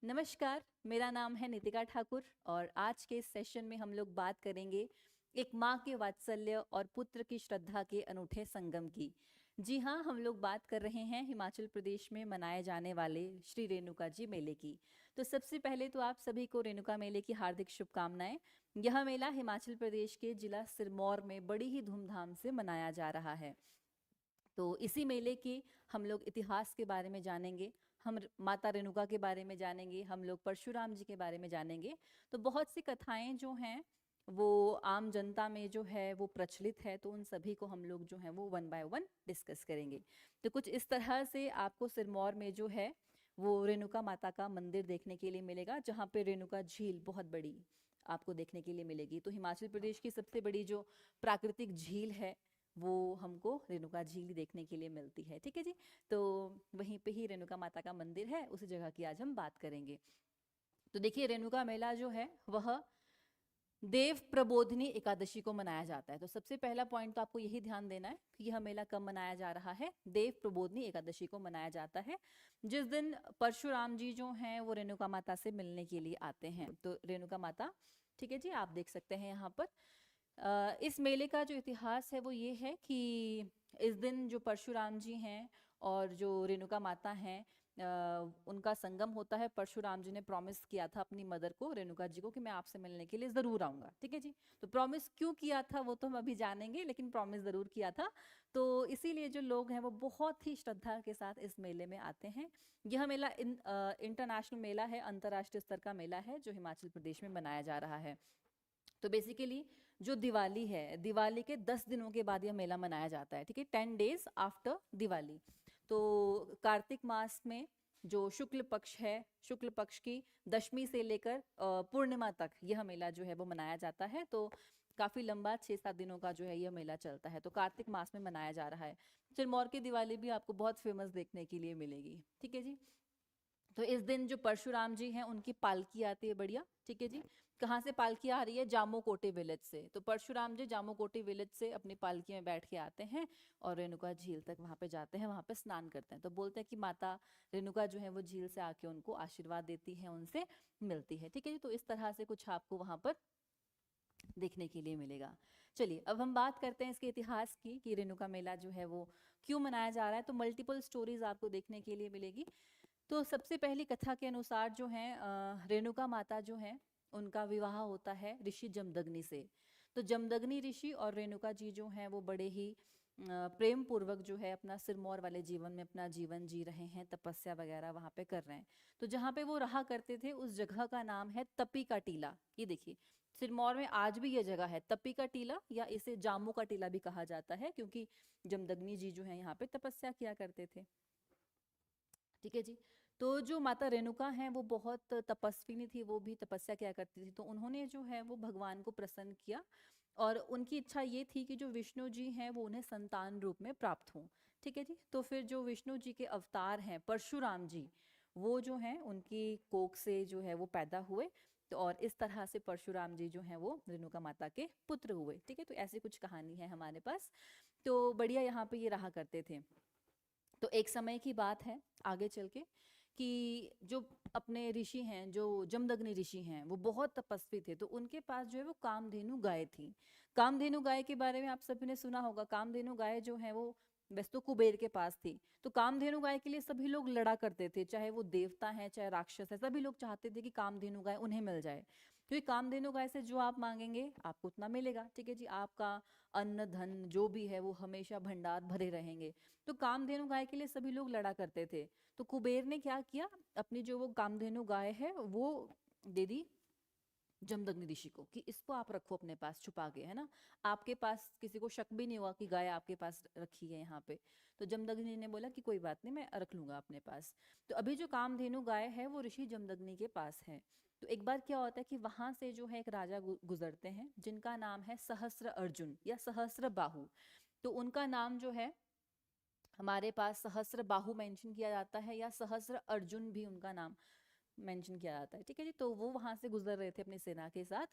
नमस्कार, मेरा नाम है नितिका ठाकुर और आज के इस सेशन में हम लोग बात करेंगे एक माँ के वात्सल्य और पुत्र की श्रद्धा के अनूठे संगम की। जी हाँ, हम लोग बात कर रहे हैं हिमाचल प्रदेश में मनाए जाने वाले श्री रेणुका जी मेले की। तो सबसे पहले तो आप सभी को रेणुका मेले की हार्दिक शुभकामनाएं। यह मेला हिमाचल प्रदेश के जिला सिरमौर में बड़ी ही धूमधाम से मनाया जा रहा है। तो इसी मेले के हम लोग इतिहास के बारे में जानेंगे, हम माता रेणुका के बारे में जानेंगे, हम लोग परशुराम जी के बारे में जानेंगे। तो बहुत सी कथाएं जो हैं वो आम जनता में जो है वो प्रचलित है, तो उन सभी को हम लोग जो है वो वन बाय वन डिस्कस करेंगे। तो कुछ इस तरह से आपको सिरमौर में जो है वो रेणुका माता का मंदिर देखने के लिए मिलेगा, जहाँ पे रेणुका झील बहुत बड़ी आपको देखने के लिए मिलेगी। तो हिमाचल प्रदेश की सबसे बड़ी जो प्राकृतिक झील है वो हमको रेणुका झील देखने के लिए मिलती है। ठीक है जी, तो वहीं पे ही रेणुका माता का मंदिर है, उसी जगह की आज हम बात करेंगे। तो देखिए, रेणुका मेला जो है वह देव प्रबोधिनी एकादशी को मनाया जाता है। तो सबसे पहला पॉइंट तो आपको यही ध्यान देना है कि यह मेला कब मनाया जा रहा है। देव प्रबोधिनी एकादशी को मनाया जाता है, जिस दिन परशुराम जी जो हैं वो रेणुका माता से मिलने के लिए आते हैं। तो रेणुका माता, ठीक है जी, आप देख सकते हैं यहाँ पर। इस मेले का जो इतिहास है वो ये है कि इस दिन जो परशुराम जी हैं और जो रेणुका माता हैं, उनका संगम होता है। परशुराम जी ने प्रॉमिस किया था अपनी मदर को, रेणुका जी को, कि मैं आपसे मिलने के लिए ज़रूर आऊँगा। ठीक है जी, तो प्रॉमिस क्यों किया था वो तो हम अभी जानेंगे, लेकिन प्रॉमिस ज़रूर किया था। तो इसीलिए जो लोग हैं वो बहुत ही श्रद्धा के साथ इस मेले में आते हैं। यह मेला इंटरनेशनल मेला है, अंतर्राष्ट्रीय स्तर का मेला है जो हिमाचल प्रदेश में मनाया जा रहा है। तो बेसिकली जो दिवाली है, दिवाली के 10 दिनों के बाद यह मेला मनाया जाता है। ठीक है, 10 डेज आफ्टर दिवाली। तो कार्तिक मास में जो शुक्ल पक्ष है, शुक्ल पक्ष की दशमी से लेकर पूर्णिमा तक यह मेला जो है वो मनाया जाता है। तो काफी लंबा 6-7 दिनों का जो है यह मेला चलता है। तो कार्तिक मास में मनाया जा रहा है। सिरमौर की दिवाली भी आपको बहुत फेमस देखने के लिए मिलेगी। ठीक है जी, तो इस दिन जो परशुराम जी हैं उनकी पालकी आती है, बढ़िया। ठीक है जी, कहाँ से पालकी आ रही है? जामो कोटे विलेज से। तो परशुराम जी जामो कोटे विलेज से अपनी पालकी में बैठ के आते हैं और रेणुका झील तक वहां पे जाते हैं, वहां पे स्नान करते हैं। तो बोलते हैं कि माता रेणुका जो है वो झील से आके उनको आशीर्वाद देती है, उनसे मिलती है। ठीक है जी, तो इस तरह से कुछ आपको वहां पर देखने के लिए मिलेगा। चलिए, अब हम बात करते हैं इसके इतिहास की कि रेणुका मेला जो है वो क्यों मनाया जा रहा है। तो मल्टीपल स्टोरीज आपको देखने के लिए मिलेगी। तो सबसे पहली कथा के अनुसार जो है रेणुका माता जो है उनका विवाह होता है ऋषि जमदग्नि से। तो जमदग्नि ऋषि और रेणुका जी जो हैं वो बड़े ही प्रेम पूर्वक जो है अपना सिरमौर वाले जीवन में अपना जीवन जी रहे हैं, तपस्या वगैरह वहां पे कर रहे हैं। तो जहाँ पे वो रहा करते थे उस जगह का नाम है तपी का टीला। ये देखिए, सिरमौर में आज भी ये जगह है तपी का टीला, या इसे जामू का टीला भी कहा जाता है, क्योंकि जमदग्नि जी जो है यहाँ पे तपस्या किया करते थे। ठीक है जी, तो जो माता रेणुका हैं वो बहुत तपस्विनी थी, वो भी तपस्या किया करती थी। तो उन्होंने जो है वो भगवान को प्रसन्न किया और उनकी इच्छा ये थी कि जो विष्णु जी हैं वो उन्हें संतान रूप में प्राप्त हों। ठीक है जी, तो फिर जो विष्णु जी के अवतार हैं परशुराम जी, वो जो हैं उनकी कोख से जो है वो पैदा हुए। तो और इस तरह से परशुराम जी जो हैं वो रेणुका माता के पुत्र हुए। ठीक है, तो ऐसी कुछ कहानी है हमारे पास। तो बढ़िया, यहाँ पे ये रहा करते थे। तो एक समय की बात है आगे चल के कि जो अपने ऋषि हैं, जो जमदग्नि ऋषि हैं, वो बहुत तपस्वी थे। तो उनके पास जो है वो कामधेनु गाय थी। कामधेनु गाय के बारे में आप सभी ने सुना होगा। कामधेनु गाय जो है वो वैसे तो कुबेर के पास थी। तो कामधेनु गाय के लिए सभी लोग लड़ा करते थे, चाहे वो देवता है चाहे राक्षस है, सभी लोग चाहते थे कि कामधेनु गाय उन्हें मिल जाए, क्योंकि कामधेनु गाय से जो आप मांगेंगे आपको उतना मिलेगा। ठीक है जी, आपका अन्न धन जो भी है वो हमेशा भंडार भरे रहेंगे। तो कामधेनु गाय के लिए सभी लोग लड़ा करते थे। तो कुबेर ने क्या किया, अपनी जो वो कामधेनु गाय है वो दे दी जमदग्नि ऋषि को कि इसको आप रखो अपने पास छुपा के, है ना। आपके पास किसी को शक भी नहीं हुआ कि गाय आपके पास रखी है यहाँ पे। तो जमदग्नि ने बोला कि कोई बात नहीं, मैं रख लूंगा अपने पास। तो अभी जो कामधेनु गाय है वो ऋषि जमदग्नि के पास है। तो एक बार क्या होता है कि वहां से जो है एक राजा गुजरते हैं, जिनका नाम है सहस्त्र अर्जुन या सहस्त्र बाहु। तो उनका नाम जो है हमारे पास सहस्त्र बाहु मेंशन किया जाता है, या सहस्त्र अर्जुन भी उनका नाम मेंशन किया जाता है। ठीक है जी, तो वो वहां से गुजर रहे थे अपनी सेना के साथ।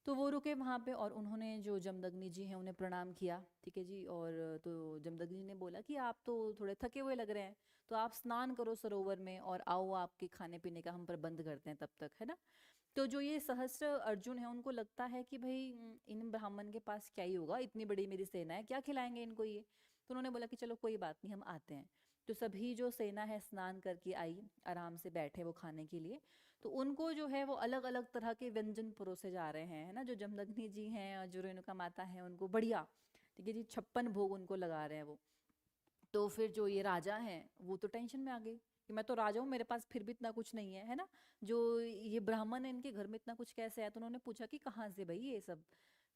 तो वो रुके वहां पे और उन्होंने जो जमदग्नि जी हैं उन्हें प्रणाम किया। ठीक है जी, और तो जमदग्नि ने बोला कि आप तो थोड़े थके हुए लग रहे हैं, तो आप स्नान करो सरोवर में और आओ, आपके खाने पीने का हम प्रबंध करते हैं तब तक, है ना। तो जो ये सहस्त्र अर्जुन है उनको लगता है कि भाई इन ब्राह्मण के पास क्या ही होगा, इतनी बड़ी मेरी सेना है, क्या खिलाएंगे इनको ये। तो उन्होंने बोला कि चलो कोई बात नहीं, हम आते हैं। तो सभी जो सेना है स्नान करके आई, आराम से बैठे वो खाने के लिए। तो उनको जो है वो अलग अलग तरह के व्यंजन परोसे जा रहे हैं, है ना। जो जमदग्नि जी हैं और जो रेणुका माता है उनको बढ़िया, ठीक है जी, 56 भोग उनको लगा रहे हैं वो। तो फिर जो ये राजा हैं वो तो टेंशन में आ गए कि मैं तो राजा हूँ, मेरे पास फिर भी इतना कुछ नहीं है, है ना। जो ये ब्राह्मण है इनके घर में इतना कुछ कैसे है। तो उन्होंने पूछा कि कहाँ से भाई ये सब।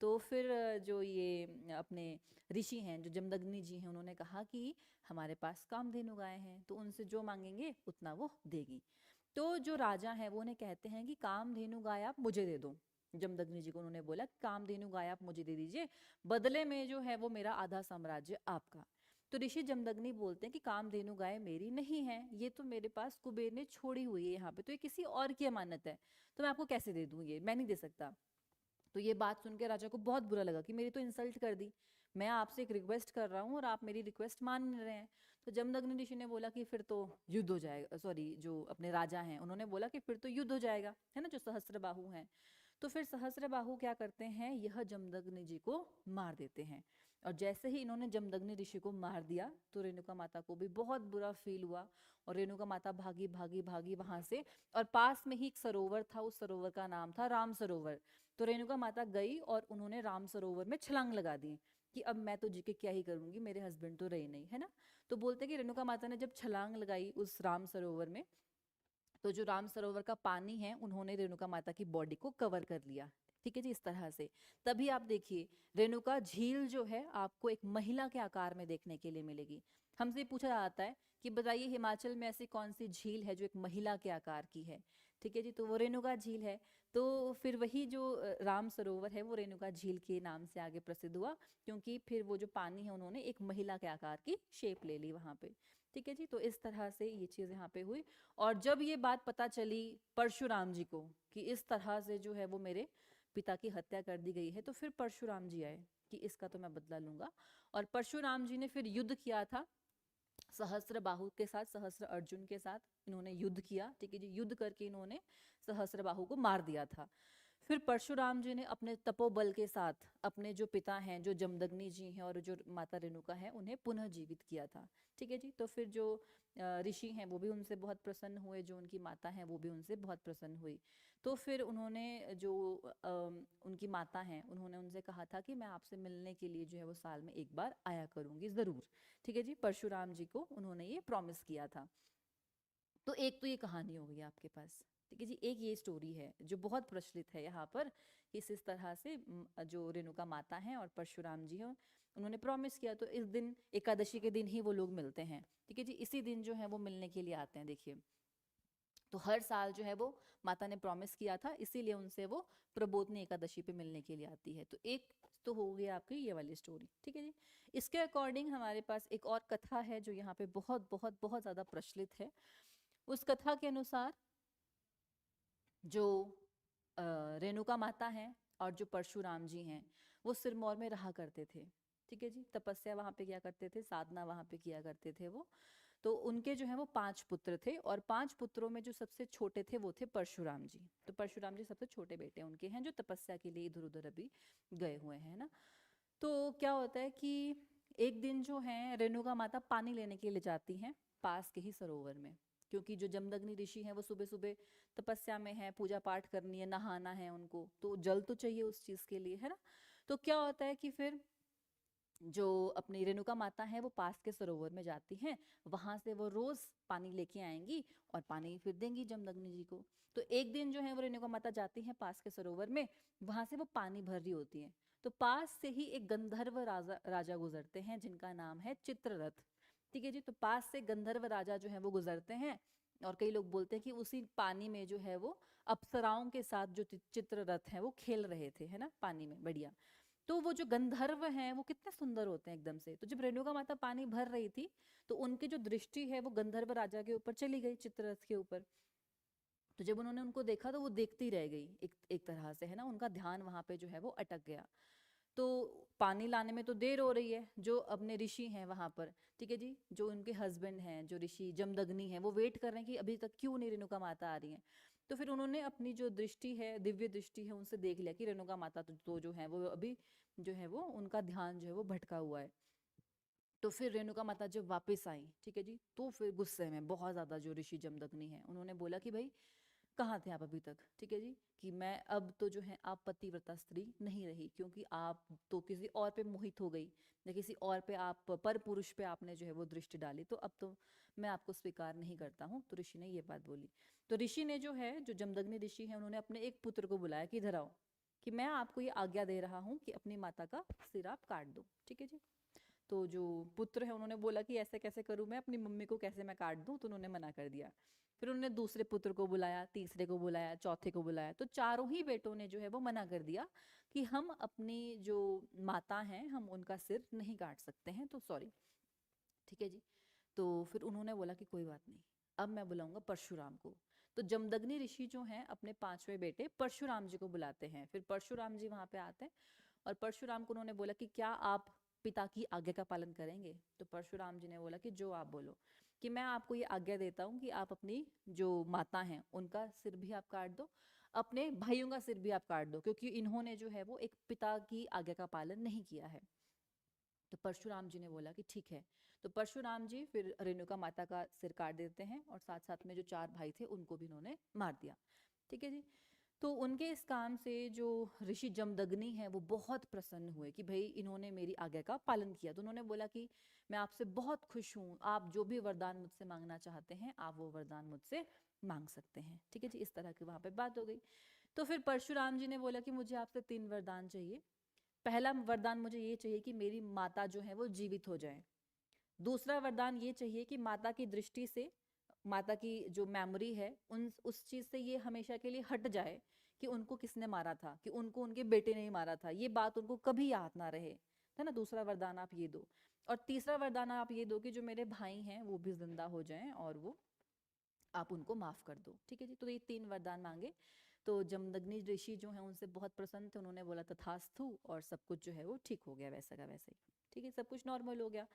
तो फिर जो ये अपने ऋषि हैं जो जमदग्नि जी हैं उन्होंने कहा कि हमारे पास कामधेनु गाय हैं, तो उनसे जो मांगेंगे उतना वो देगी। तो जो राजा हैं वो उन्हें कहते हैं कि कामधेनु गाय आप मुझे दे दो। जमदग्नि जी को उन्होंने बोला कामधेनु गाय आप मुझे दे दीजिए, बदले में जो है वो मेरा आधा साम्राज्य आपका। तो ऋषि जमदग्नि बोलते हैं कि कामधेनु गाय मेरी नहीं है, ये तो मेरे पास कुबेर ने छोड़ी हुई है यहाँ पे, तो ये किसी और की अमानत है, तो मैं आपको कैसे दे दूं, ये मैं नहीं दे सकता। तो ये बात सुन के राजा को बहुत बुरा लगा कि मेरी तो इंसल्ट कर दी, मैं आपसे एक रिक्वेस्ट कर रहा हूँ और आप मेरी रिक्वेस्ट मान नहीं रहे हैं। तो जमदग्नि ऋषि ने बोला कि फिर तो युद्ध हो जाएगा, सॉरी जो अपने राजा हैं उन्होंने बोला कि फिर तो युद्ध हो जाएगा, है ना, जो सहस्त्रबाहु हैं। तो फिर सहस्त्रबाहु क्या करते हैं, यह जमदग्नि जी को मार देते हैं। और जैसे ही इन्होंने जमदग्नि ऋषि को मार दिया तो रेणुका माता को भी बहुत बुरा फील हुआ, और रेणुका माता भागी भागी भागी वहां से। और पास में ही एक सरोवर था, उस सरोवर का नाम था राम सरोवर। तो रेणुका माता गई और उन्होंने राम सरोवर में छलांग लगा दी कि अब मैं तो जी के क्या ही करूंगी, मेरे हस्बैंड तो रहे नहीं, है ना। तो बोलते कि रेणुका माता ने जब छलांग लगाई उस राम सरोवर में, तो जो राम सरोवर का पानी है उन्होंने रेणुका माता की बॉडी को कवर कर लिया, ठीक है जी, इस तरह से। तभी आप देखिए रेणुका झील जो है आपको एक महिला के आकार में देखने के लिए मिलेगी। हमसे पूछा जाता है कि बताइए हिमाचल में ऐसी कौन सी झील है जो एक महिला के आकार की है, ठीक है जी, तो वो रेणुका झील है। तो फिर वही जो राम सरोवर है वो रेणुका झील के नाम से आगे प्रसिद्ध हुआ, क्योंकि फिर वो जो पानी है उन्होंने एक महिला के आकार की शेप ले ली वहां पे, ठीक है जी। तो इस तरह से ये चीज यहाँ पे हुई। और जब ये बात पता चली परशुराम जी को कि इस तरह से जो है वो मेरे पिता की हत्या कर दी गई है, तो फिर परशुराम जी आए कि इसका तो मैं बदला लूंगा। और परशुराम जी ने फिर युद्ध किया था सहस्त्र बाहु के साथ, सहस्त्र अर्जुन के साथ इन्होंने युद्ध किया, ठीक है जी। युद्ध करके इन्होंने सहस्त्र बाहु को मार दिया था। फिर परशुराम जी ने अपने तपोबल के साथ अपने जो पिता हैं जो जमदग्नि जी हैं और जो माता रेणुका है उन्हें पुनः जीवित किया था, ठीक है जी। तो फिर जो ऋषि हैं वो भी उनसे बहुत प्रसन्न हुए, जो उनकी माता हैं वो भी उनसे बहुत प्रसन्न हुई। तो फिर उन्होंने जो उनकी माता हैं उन्होंने उनसे कहा था कि मैं आपसे मिलने के लिए जो है वो साल में एक बार आया करूंगी ज़रूर, ठीक है जी। परशुराम जी को उन्होंने ये प्रॉमिस किया था। तो एक तो ये कहानी हो गई आपके पास, ठीक है जी। एक ये स्टोरी है जो बहुत प्रचलित है यहाँ पर, इस तरह से जो रेणुका माता हैं और परशुराम जी हैं उन्होंने प्रॉमिस किया, तो इस दिन एकादशी के दिन ही वो लोग मिलते हैं, ठीक है जी। इसी दिन जो है वो मिलने के लिए आते हैं, देखिए। तो हर साल जो है वो माता ने प्रॉमिस किया था, इसीलिए उनसे वो प्रबोधनी एकादशी पे मिलने के लिए आती है। तो एक तो हो गई आपकी ये वाली स्टोरी, ठीक है जी। इसके अकॉर्डिंग हमारे पास एक और कथा है जो यहाँ पे बहुत बहुत बहुत ज़्यादा प्रचलित है। उस कथा के अनुसार जो रेणुका माता हैं और जो परशुराम जी हैं वो सिरमौर में रहा करते थे, ठीक है जी। तपस्या वहाँ पे किया करते थे, साधना वहाँ पे किया करते थे वो। तो उनके जो है वो 5 पुत्र थे, और 5 पुत्रों में जो सबसे छोटे थे वो थे परशुराम जी। तो परशुराम जी सबसे छोटे बेटे उनके हैं जो तपस्या के लिए इधर उधर अभी गए हुए हैं ना। तो क्या होता है कि एक दिन जो है रेणुका माता पानी लेने के लिए जाती हैं पास के ही सरोवर में, क्योंकि जो जमदग्नि ऋषि हैं वो सुबह सुबह तपस्या में है, पूजा पाठ करनी है, नहाना है उनको, तो जल तो चाहिए उस चीज के लिए, है ना। तो क्या होता है कि फिर जो अपनी रेणुका माता है वो पास के सरोवर में जाती हैं, वहां से वो रोज पानी लेके आएंगी और पानी फिर देंगी जमदग्नि जी को। तो एक दिन जो है वो रेणुका माता जाती हैं पास के सरोवर में, वहां से वो पानी भर रही होती हैं। तो पास से ही एक गंधर्व राजा गुजरते हैं जिनका नाम है चित्ररथ, ठीक है जी। तो पास से गंधर्व राजा जो है वो गुजरते हैं, और कई लोग बोलते हैं कि उसी पानी में जो है वो अप्सराओं के साथ जो चित्ररथ हैं वो खेल रहे थे, है ना, पानी में, बढ़िया। तो वो जो गंधर्व हैं वो कितने सुंदर होते हैं एकदम से। तो जब रेणुका माता पानी भर रही थी तो उनकी जो दृष्टि है वो गंधर्व राजा के ऊपर चली गई, चित्ररथ के ऊपर। तो जब उन्होंने उनको देखा तो वो देखती रह गई एक एक तरह से, है ना, उनका ध्यान वहां पे जो है वो अटक गया। तो पानी लाने में तो देर हो रही है, जो अपने ऋषि हैं वहां पर, ठीक है जी, जो उनके हस्बैंड हैं, जो ऋषि जमदग्नि हैं, वो वेट कर रहे हैं कि अभी तक क्यों नहीं रेणुका माता आ रही हैं। तो फिर उन्होंने अपनी जो दृष्टि है, दिव्य दृष्टि है, उनसे देख लिया कि रेणुका माता तो जो है वो अभी जो है वो उनका ध्यान जो है वो भटका हुआ है। तो फिर रेणुका माता जब वापस आई, ठीक है जी, तो फिर गुस्से में बहुत ज़्यादा जो ऋषि जमदग्नि है उन्होंने बोला कि भाई कहाँ थे आप अभी तक, ठीक है जी, कि मैं अब तो जो है आप पतिव्रता स्त्री नहीं रही, क्योंकि आप तो किसी और पे मोहित हो गई, या किसी और पे आप पर पुरुष पे आपने जो है वो दृष्टि डाली, तो अब तो मैं आपको स्वीकार नहीं करता हूँ। तो ऋषि ने ये बात बोली। तो ऋषि ने जो है, जो जमदग्नि ऋषि है, उन्होंने अपने एक पुत्र को बुलाया कि इधर आओ, कि मैं आपको ये आज्ञा दे रहा हूँ कि अपनी माता का सिर आप काट दो, ठीक है जी। तो जो पुत्र है उन्होंने बोला कि ऐसे कैसे करूं मैं, अपनी मम्मी को कैसे मैं काट दूं, तो उन्होंने मना कर दिया। फिर उन्होंने दूसरे पुत्र को बुलाया, तीसरे को बुलाया, चौथे को बुलाया, तो चारों ही बेटों ने जो है वो मना कर दिया कि हम अपनी जो माता हैं हम उनका सिर नहीं काट सकते हैं, तो सॉरी, ठीक है जी। तो फिर उन्होंने बोला कि कोई बात नहीं, अब मैं बुलाऊंगा परशुराम को। तो जमदग्नि ऋषि जो हैं अपने पांचवें बेटे परशुराम जी को बुलाते हैं। फिर परशुराम जी वहां पे आते हैं और परशुराम को उन्होंने बोला कि क्या आप पिता की आज्ञा का पालन करेंगे। तो परशुराम जी ने बोला कि जो आप बोलो, कि मैं आपको ये आज्ञा देता हूँ कि आप अपनी जो माता हैं उनका सिर भी आप काट दो, अपने भाइयों का सिर भी आप काट दो, क्योंकि इन्होंने जो है वो एक पिता की आज्ञा का पालन नहीं किया है। तो परशुराम जी ने बोला कि ठीक है। तो परशुराम जी फिर रेणुका माता का सिर काट देते हैं और साथ साथ में जो चार भाई थे उनको भी इन्होंने मार दिया, ठीक है जी। तो उनके इस काम से जो ऋषि जमदग्नि हैं वो बहुत प्रसन्न हुए कि भाई इन्होंने मेरी आज्ञा का पालन किया। तो उन्होंने बोला कि मैं आपसे बहुत खुश हूँ, आप जो भी वरदान मुझसे मांगना चाहते हैं आप वो वरदान मुझसे मांग सकते हैं, ठीक है जी। इस तरह की वहां पे बात हो गई। तो फिर परशुराम जी ने बोला कि मुझे आपसे 3 वरदान चाहिए। पहला वरदान मुझे ये चाहिए कि मेरी माता जो है वो जीवित हो जाए। दूसरा वरदान ये चाहिए कि माता की दृष्टि से, माता की जो मेमोरी है उन उस चीज से ये हमेशा के लिए हट जाए कि उनको किसने मारा था, कि उनको उनके बेटे ने ही मारा था, ये बात उनको कभी याद ना रहे, है ना। दूसरा वरदान आप ये दो। और तीसरा वरदान आप ये दो कि जो मेरे भाई हैं वो भी जिंदा हो जाएं और वो आप उनको माफ कर दो, ठीक है जी। तो ये 3 वरदान मांगे। तो जमदग्नि ऋषि जो हैं उनसे बहुत प्रसन्न थे, उन्होंने बोला तथास्तु, और सब कुछ जो है वो ठीक हो गया वैसा का वैसा ही, ठीक है, सब कुछ नॉर्मल हो गया।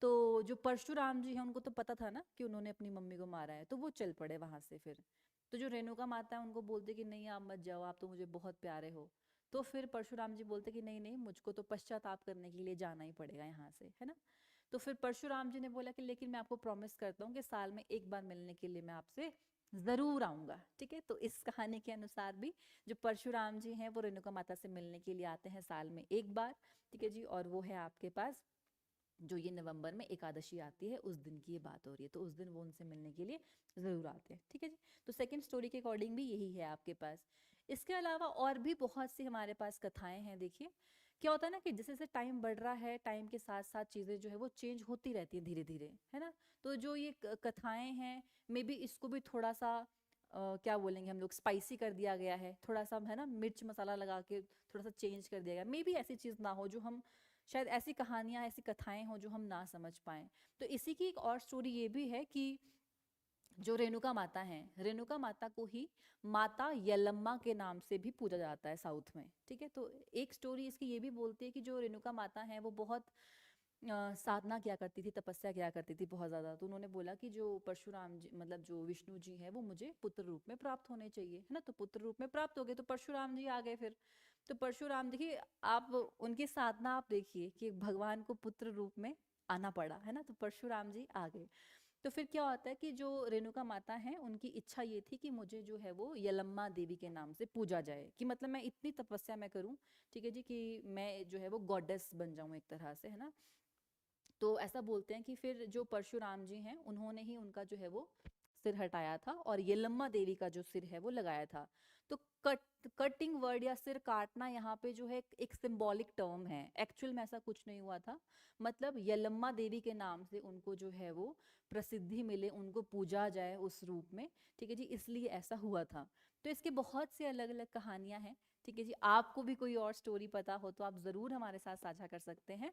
तो जो परशुराम जी हैं उनको तो पता था ना कि उन्होंने अपनी मम्मी को मारा है, तो वो चल पड़े वहां से फिर। तो जो रेणुका माता है उनको बोलते कि नहीं आप मत जाओ, आप तो मुझे बहुत प्यारे हो। तो फिर परशुराम जी बोलते कि नहीं नहीं, मुझको तो पश्चाताप करने के लिए जाना ही पड़ेगा यहाँ से, है ना। तो फिर परशुराम जी ने बोला कि लेकिन मैं आपको प्रॉमिस करता हूँ कि साल में एक बार मिलने के लिए मैं आपसे जरूर आऊंगा, ठीक है। तो इस कहानी के अनुसार भी जो परशुराम जी हैं वो रेणुका माता से मिलने के लिए आते हैं साल में एक बार, ठीक है जी। और वो है आपके पास जो ये नवंबर में एकादशी आती है उस दिन की ये बात हो रही है, तो उस दिन वो उनसे मिलने के लिए जरूर आते हैं, ठीक है जी। तो सेकंड स्टोरी के अकॉर्डिंग भी यही है आपके पास। इसके अलावा और भी बहुत सी हमारे पास कथाएं हैं। देखिए क्या होता है ना कि जैसे जैसे टाइम बढ़ रहा है, टाइम के साथ साथ चीजें जो है वो चेंज होती रहती है धीरे धीरे, है ना। तो जो ये कथाएं हैं, मे बी इसको भी थोड़ा सा क्या बोलेंगे हम लोग, स्पाइसी कर दिया गया है थोड़ा सा, है ना, मिर्च मसाला लगा के थोड़ा सा चेंज कर दिया गया। मे बी ऐसी चीज ना हो जो हम, शायद ऐसी कहानियां ऐसी कथाएं हो जो हम ना समझ पाएं। तो इसी की एक और स्टोरी ये भी है कि जो रेणुका माता हैं, रेणुका माता को ही माता यलम्मा के नाम से भी पूजा जाता है साउथ में, ठीक है। तो एक स्टोरी इसकी ये भी बोलती है कि जो रेणुका माता है वो बहुत साधना किया करती थी, तपस्या किया करती थी बहुत ज्यादा। तो उन्होंने बोला कि जो परशुराम जी, मतलब जो विष्णु जी हैं, वो मुझे पुत्र रूप में प्राप्त होने चाहिए, है ना। तो पुत्र रूप में प्राप्त हो गए, तो परशुराम जी आ गए फिर। तो परशुराम देखिए, आप उनकी साधना आप देखिए कि भगवान को पुत्र रूप में आना पड़ा, है ना। तो परशुराम जी आ गए। तो फिर क्या होता है कि जो रेणुका माता हैं उनकी इच्छा ये थी कि मुझे जो है वो यलम्मा देवी के नाम से पूजा जाए, कि मतलब मैं इतनी तपस्या मैं करूं, ठीक है जी, कि मैं जो है वो गॉडेस बन जाऊं एक तरह से, है ना। तो ऐसा बोलते हैं कि फिर जो परशुराम जी हैं उन्होंने ही उनका जो है वो सिर हटाया था और यलम्मा देवी का जो सिर है वो लगाया था। तो कटिंग वर्ड या सिर काटना यहाँ पे जो है एक सिंबॉलिक टर्म है, एक्चुअल में ऐसा कुछ नहीं हुआ था। मतलब यलम्मा देवी के नाम से उनको जो है वो प्रसिद्धि मिले, उनको पूजा जाए उस रूप में, ठीक है जी, इसलिए ऐसा हुआ था। तो इसके बहुत से अलग अलग कहानियां हैं, ठीक है जी। आपको भी कोई और स्टोरी पता हो तो आप जरूर हमारे साथ साझा कर सकते हैं।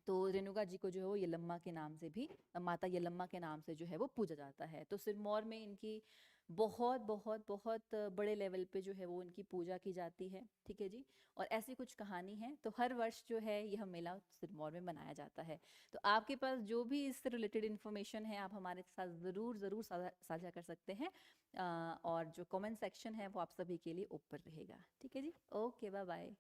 तो रेणुका जी को जो है वो यलम्मा के नाम से भी, माता यलम्मा के नाम से जो है वो पूजा जाता है। तो सिरमौर में इनकी बहुत बहुत बहुत बड़े लेवल पे जो है वो इनकी पूजा की जाती है। ठीक है जी। और ऐसी कुछ कहानी है, तो हर वर्ष जो है यह मेला सिरमौर में मनाया जाता है। तो आपके पास जो भी इससे रिलेटेड इन्फॉर्मेशन है आप हमारे साथ ज़रूर ज़रूर साझा कर सकते हैं। और जो कमेंट सेक्शन है वो आप सभी के लिए ओपन रहेगा। ठीक है जी। Okay, bye bye.